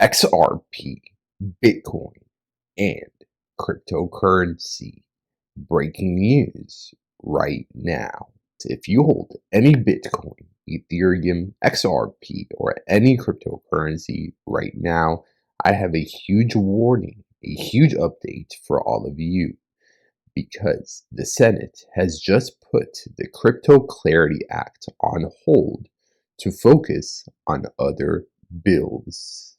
XRP, Bitcoin, and cryptocurrency. Breaking news right now. If you hold any Bitcoin, Ethereum, XRP, or any cryptocurrency right now, I have a huge warning, a huge update for all of you, because the Senate has just put the Crypto Clarity Act on hold to focus on other bills.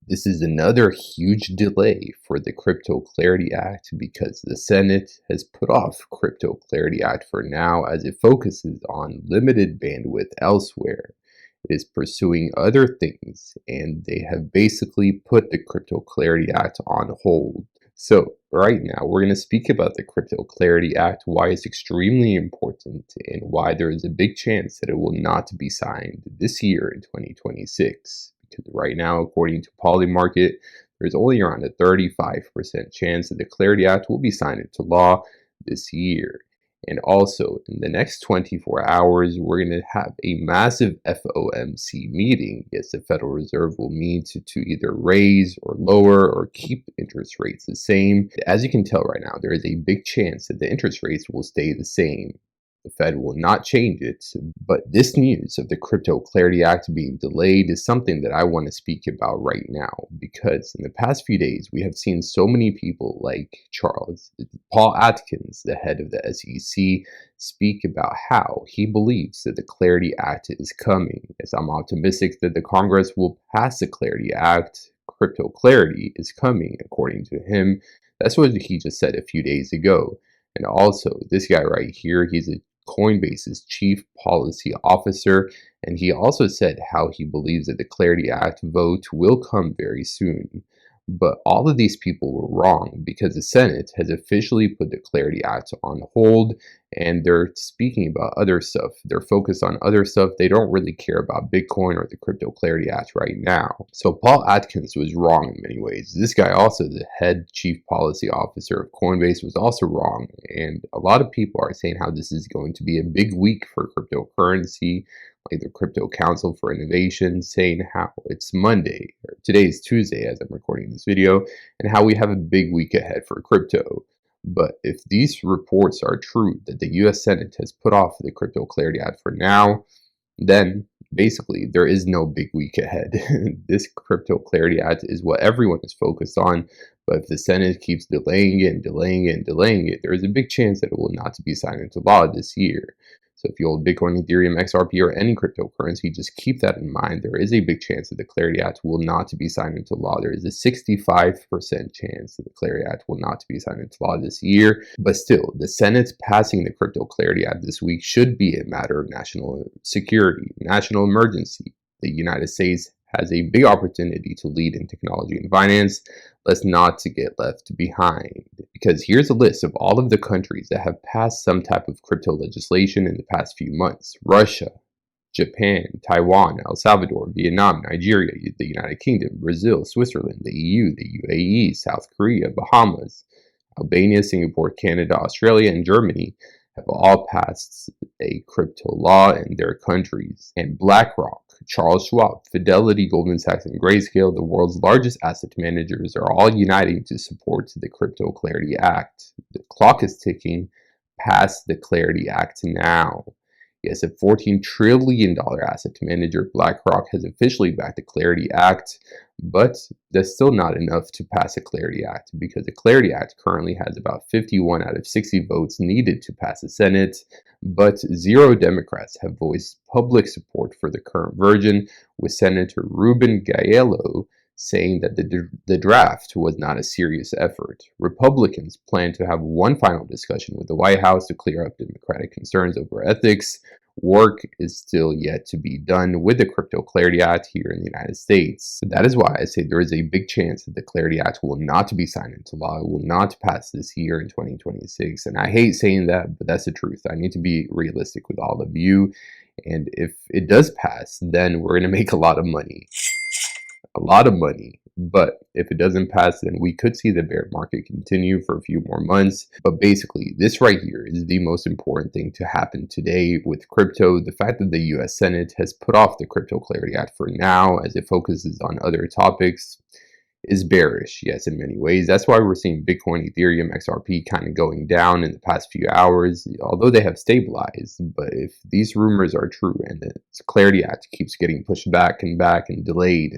This is another huge delay for the Crypto Clarity Act because the Senate has put off Crypto Clarity Act for now as it focuses on limited bandwidth elsewhere. It is pursuing other things, and they have basically put the Crypto Clarity Act on hold. So right now, we're going to speak about the Crypto Clarity Act, why it's extremely important, and why there is a big chance that it will not be signed this year in 2026. Because right now, according to Polymarket, there's only around a 35% chance that the Clarity Act will be signed into law this year. And also, in the next 24 hours, we're going to have a massive FOMC meeting. Yes, the Federal Reserve will meet to either raise or lower or keep interest rates the same. As you can tell right now, there is a big chance that the interest rates will stay the same. The Fed will not change it, but this news of the Crypto Clarity Act being delayed is something that I want to speak about right now, because in the past few days, we have seen so many people like Paul Atkins, the head of the SEC, speak about how he believes that the Clarity Act is coming. As I'm optimistic that the Congress will pass the Clarity Act, crypto clarity is coming, according to him. That's what he just said a few days ago. And also, this guy right here, he's a Coinbase's chief policy officer, and he also said how he believes that the Clarity Act vote will come very soon. But all of these people were wrong, because the Senate has officially put the Clarity Act on hold, and they're speaking about other stuff. They're focused on other stuff. They don't really care about Bitcoin or the Crypto Clarity Act right now. So Paul Atkins was wrong in many ways. This guy, also the head chief policy officer of Coinbase, was also wrong. And a lot of people are saying how this is going to be a big week for cryptocurrency, like the Crypto Council for Innovation, saying how it's Monday, or today is Tuesday as I'm recording this video, and how we have a big week ahead for crypto. But if these reports are true, that the US Senate has put off the Crypto Clarity Act for now, then basically there is no big week ahead. This Crypto Clarity Act is what everyone is focused on, but if the Senate keeps delaying it and delaying it and delaying it, there is a big chance that it will not be signed into law this year. So if you hold Bitcoin, Ethereum, XRP, or any cryptocurrency, just keep that in mind. There is a big chance that the Clarity Act will not be signed into law. There is a 65% chance that the Clarity Act will not be signed into law this year. But still, the Senate's passing the Crypto Clarity Act this week should be a matter of national security, national emergency. The United States has a big opportunity to lead in technology and finance. Let's not to get left behind, because here's a list of all of the countries that have passed some type of crypto legislation in the past few months: Russia, Japan, Taiwan, El Salvador, Vietnam, Nigeria, the United Kingdom, Brazil, Switzerland, the EU, the UAE, South Korea, Bahamas, Albania, Singapore, Canada, Australia, and Germany have all passed a crypto law in their countries. And BlackRock, Charles Schwab, Fidelity, Goldman Sachs, and Grayscale, the world's largest asset managers, are all uniting to support the Crypto Clarity Act. The clock is ticking. Pass the Clarity Act now. Yes, a $14 trillion asset manager, BlackRock, has officially backed the Clarity Act, but that's still not enough to pass the Clarity Act, because the Clarity Act currently has about 51 out of 60 votes needed to pass the Senate, but 0 Democrats have voiced public support for the current version, with Senator Ruben Gallego saying that the draft was not a serious effort. Republicans plan to have one final discussion with the White House to clear up Democratic concerns over ethics. Work is still yet to be done with the Crypto Clarity Act here in the United States. So that is why I say there is a big chance that the Clarity Act will not be signed into law. It will not pass this year in 2026. And I hate saying that, but that's the truth. I need to be realistic with all of you. And if it does pass, then we're going to make a lot of money. A lot of money. But if it doesn't pass, then we could see the bear market continue for a few more months. But basically, this right here is the most important thing to happen today with crypto. The fact that the US Senate has put off the Crypto Clarity Act for now as it focuses on other topics is bearish. Yes, in many ways. That's why we're seeing Bitcoin, Ethereum, XRP kind of going down in the past few hours, although they have stabilized. But if these rumors are true and the Clarity Act keeps getting pushed back and delayed,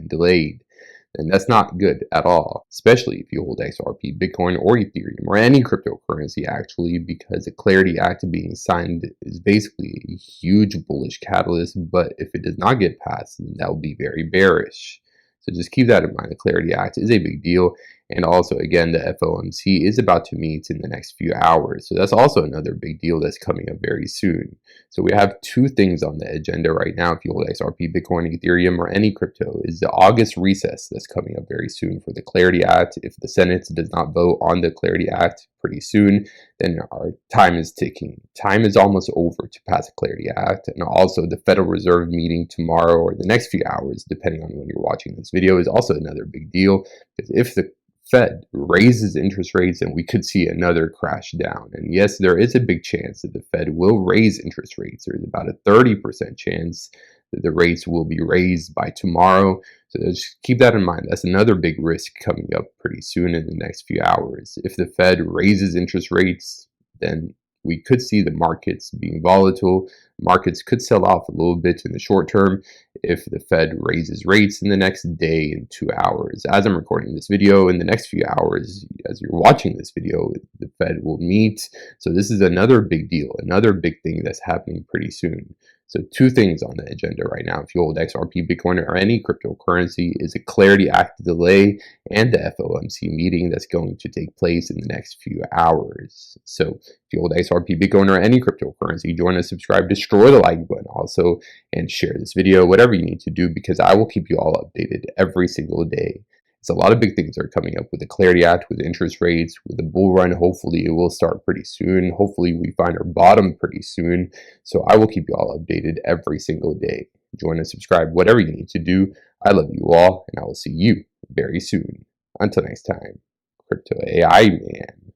then that's not good at all, especially if you hold XRP, Bitcoin, or Ethereum, or any cryptocurrency actually, because the Clarity Act being signed is basically a huge bullish catalyst. But if it does not get passed, then that will be very bearish. So just keep that in mind. The Clarity Act is a big deal. And also, again, the FOMC is about to meet in the next few hours. So that's also another big deal that's coming up very soon. So we have two things on the agenda right now. If you hold XRP, Bitcoin, Ethereum, or any crypto, is the August recess that's coming up very soon for the Clarity Act. If the Senate does not vote on the Clarity Act pretty soon, then our time is ticking. Time is almost over to pass the Clarity Act. And also the Federal Reserve meeting tomorrow or the next few hours, depending on when you're watching this video, is also another big deal. Because if the Fed raises interest rates, and we could see another crash down. And yes, there is a big chance that the Fed will raise interest rates. There's about a 30% chance that the rates will be raised by tomorrow. So just keep that in mind. That's another big risk coming up pretty soon in the next few hours. If the Fed raises interest rates, then we could see the markets being volatile. Markets could sell off a little bit in the short term if the Fed raises rates in the next day and 2 hours. As I'm recording this video, in the next few hours, as you're watching this video, the Fed will meet. So this is another big deal, another big thing that's happening pretty soon. So two things on the agenda right now, if you hold XRP, Bitcoin, or any cryptocurrency, is a Clarity Act delay and the FOMC meeting that's going to take place in the next few hours. So if you hold XRP, Bitcoin, or any cryptocurrency, join us, subscribe, destroy the like button also, and share this video, whatever you need to do, because I will keep you all updated every single day. So a lot of big things are coming up with the Clarity Act, with interest rates, with the bull run. Hopefully it will start pretty soon. Hopefully we find our bottom pretty soon. So I will keep you all updated every single day. Join and subscribe, whatever you need to do. I love you all, and I will see you very soon. Until next time, Crypto AI Man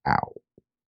out.